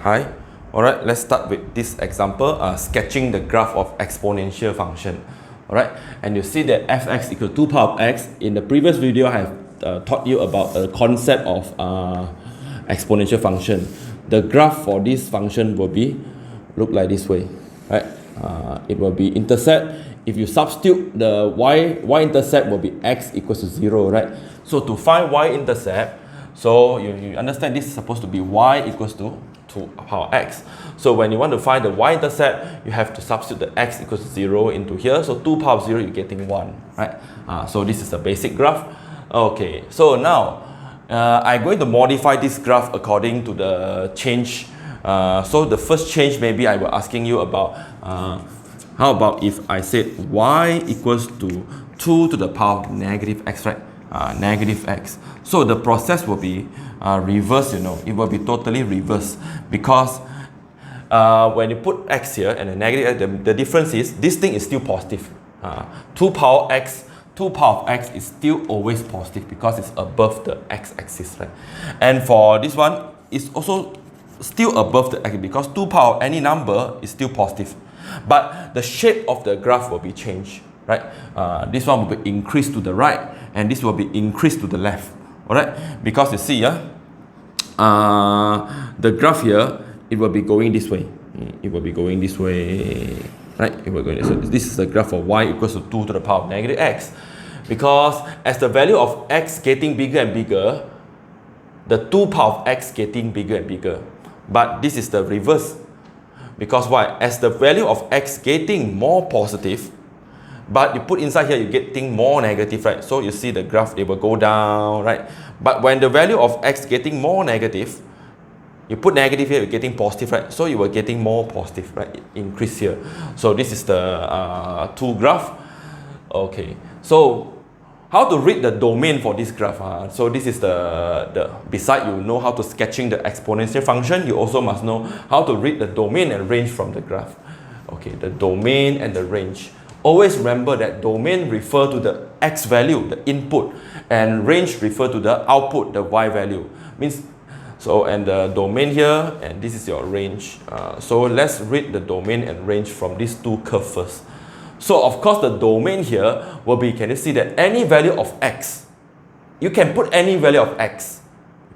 Hi. Alright, let's start with this example, sketching the graph of exponential function. Alright, and you see that fx equal to 2 power of x. In the previous video, I have taught you about the concept of exponential function. The graph for this function will be look like this way, right? It will be intercept. If you substitute the y-intercept will be x equals to 0, right? So to find y-intercept, so you understand this is supposed to be y equals to 2 power x. So when you want to find the y-intercept, you have to substitute the x equals to 0 into here. So 2 power of 0, you're getting 1, right? So this is the basic graph. Okay, so now I'm going to modify this graph according to the change. So the first change, maybe I was asking you about how about if I said y equals to 2 to the power of negative x, right? Negative x. So the process will be reverse, you know. It will be totally reverse because when you put x here and a negative, the difference is this thing is still positive. 2 power x is still always positive because it's above the x-axis, right? And for this one, it's also still above the x because 2 power any number is still positive. But the shape of the graph will be changed, right? This one will be increased to the right and this will be increased to the left, all right? Because you see, the graph here, it will be going this way. It will be going this way, right? It will go this way. This is the graph of y equals to 2 to the power of negative x. Because as the value of x getting bigger and bigger, the 2 power of x getting bigger and bigger. But this is the reverse. Because why? As the value of x getting more positive, but you put inside here, you're getting more negative, right? So you see the graph, it will go down, right? But when the value of x getting more negative, you put negative here, you're getting positive, right? So you were getting more positive, right? It increase here. So this is the two graph. Okay. So how to read the domain for this graph? So this is the beside you know how to sketching the exponential function, you also must know how to read the domain and range from the graph. Okay, the domain and the range. Always remember that domain refer to the x value, the input, and range refer to the output, the y value. Means so, and the domain here, and this is your range. So let's read the domain and range from these two curves first. So of course the domain here will be, can you see that any value of x, you can put any value of x,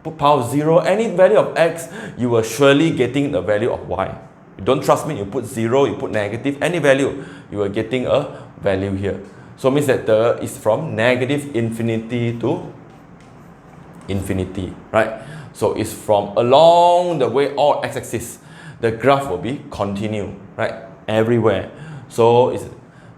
put power 0, any value of x, you are surely getting the value of y. You don't trust me, you put 0, you put negative, any value, you are getting a value here. So it means that it's from negative infinity to infinity, right? So it's from along the way all x-axis, the graph will be continue, right? Everywhere. So it's,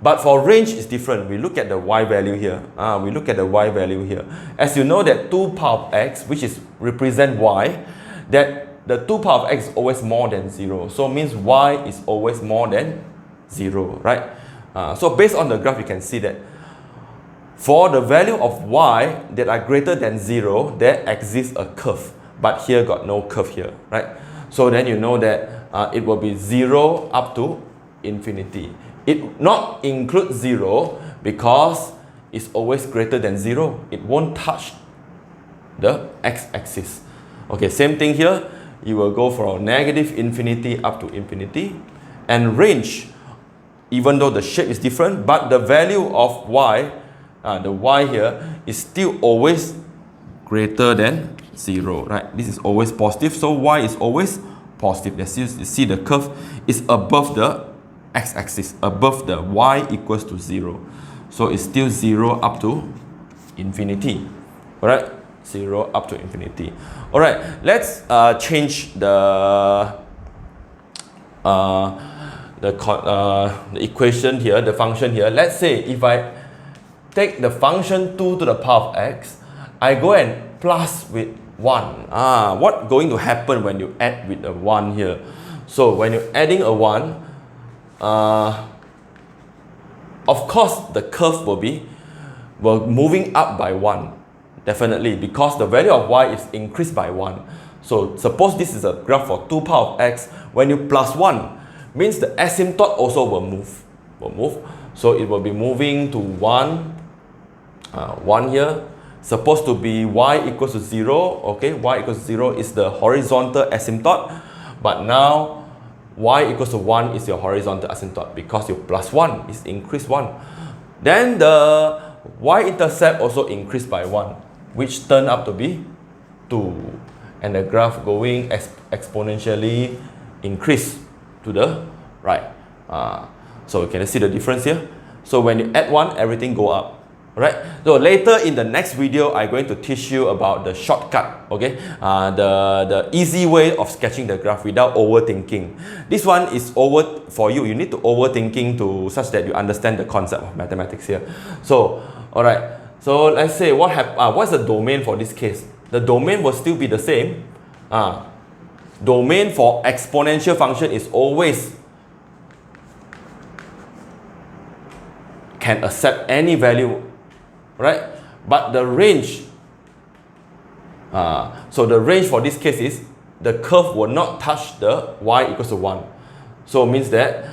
but for range is different. We look at the y value here. We look at the y value here. As you know that 2 power of x, which is represent y, that the 2 power of x is always more than 0. So means y is always more than 0, right? So based on the graph, you can see that for the value of y that are greater than 0, there exists a curve. But here got no curve here, right? So then you know that it will be 0 up to infinity. It not include 0 because it's always greater than 0. It won't touch the x-axis. Okay, same thing here. You will go from negative infinity up to infinity. And range, even though the shape is different, but the value of y, the y here, is still always greater than 0, right? This is always positive, so y is always positive. You see the curve is above the x-axis, above the y equals to 0. So it's still 0 up to infinity. Alright? 0 up to infinity. Alright, let's change the equation here, the function here. Let's say if I take the function 2 to the power of x, I go and plus with 1. What going to happen when you add with a 1 here? So when you're adding a 1, of course the curve will be moving up by 1, definitely, because the value of y is increased by 1. So suppose this is a graph for 2 power of x. When you plus 1, means the asymptote also will move. So it will be moving to 1 here. Supposed to be y equals to 0. Okay, y equals to 0 is the horizontal asymptote. but now y equals to 1 is your horizontal asymptote because you plus 1 is increased 1. Then the y-intercept also increased by 1, which turned out to be 2. And the graph going exponentially increase to the right. So can you see the difference here? So when you add 1, everything go up. Right? So later in the next video, I'm going to teach you about the shortcut, okay? The easy way of sketching the graph without overthinking. This one is for you. You need to overthinking to such that you understand the concept of mathematics here. So, all right. So let's say what's the domain for this case? The domain will still be the same. Domain for exponential function is always can accept any value, right? But the range, so the range for this case is the curve will not touch the y equals to 1. So it means that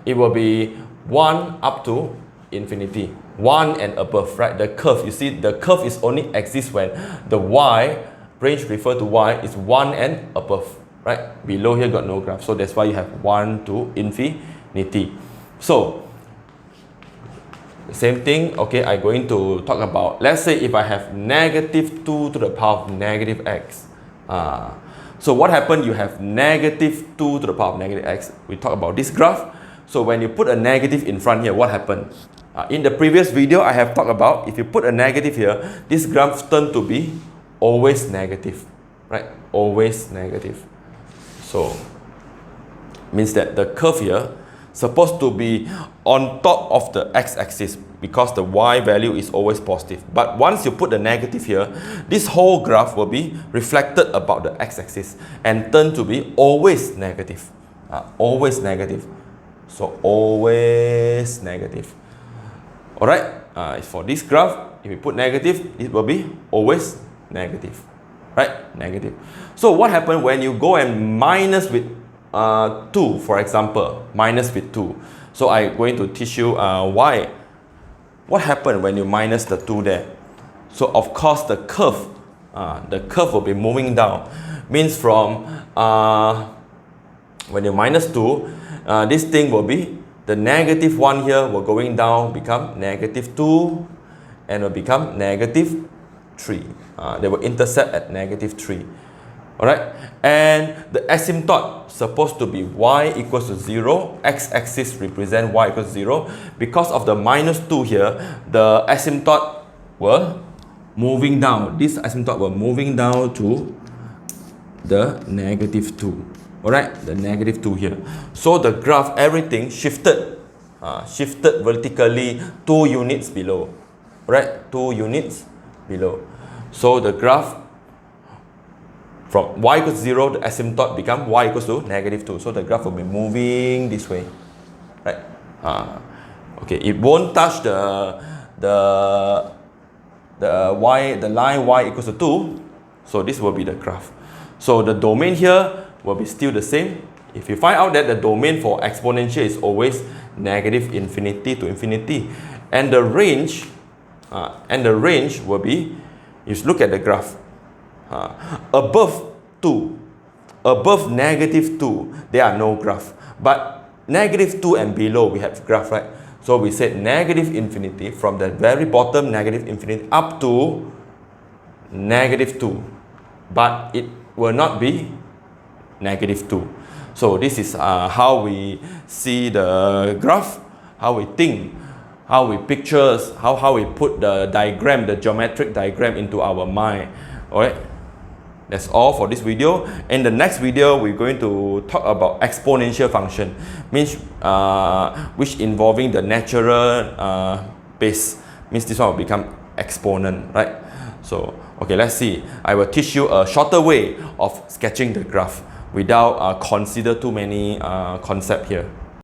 it will be 1 up to infinity, 1 and above, right? The curve, you see, the curve is only exists when the y, range refer to y, is 1 and above, right? Below here got no graph, so that's why you have 1 to infinity. So same thing, okay, I'm going to talk about, let's say if I have negative 2 to the power of negative x. So what happened? You have negative 2 to the power of negative x. We talk about this graph. So when you put a negative in front here, what happened? In the previous video, I have talked about if you put a negative here, this graph turns to be always negative, right? Always negative. So means that the curve here supposed to be on top of the x-axis because the y value is always positive. But once you put the negative here, this whole graph will be reflected about the x-axis and turn to be always negative. Always negative. So always negative. Alright, for this graph, if you put negative, it will be always negative. Right? Negative. So what happened when you go and minus with 2, for example, minus with 2. So I'm going to teach you why. What happened when you minus the 2 there? So of course the curve will be moving down. Means from when you minus 2, this thing will be the negative 1 here will going down, become negative 2 and will become negative 3. They will intercept at negative 3. Alright, and the asymptote supposed to be y equals to 0, x-axis represent y equals to 0. Because of the minus 2 here, the asymptote were moving down. This asymptote were moving down to the negative 2. Alright, the negative 2 here. So the graph, everything shifted, shifted vertically 2 units below. Right, 2 units below. So the graph from y equals 0, the asymptote become y equals to negative 2. So the graph will be moving this way. Right? Okay, it won't touch the line y equals to 2. So this will be the graph. So the domain here will be still the same. If you find out that the domain for exponential is always negative infinity to infinity, and the range will be, you look at the graph. Above 2, above negative 2, there are no graph. But negative 2 and below, we have graph, right? So we said negative infinity from the very bottom, negative infinity, up to negative 2. But it will not be negative 2. So this is how we see the graph, how we think, how we picture, how we put the diagram, the geometric diagram into our mind. Alright? That's all for this video. In the next video, we're going to talk about exponential function, means which involving the natural base. Means this one will become exponent, right? So, okay, let's see. I will teach you a shorter way of sketching the graph without consider too many concepts here.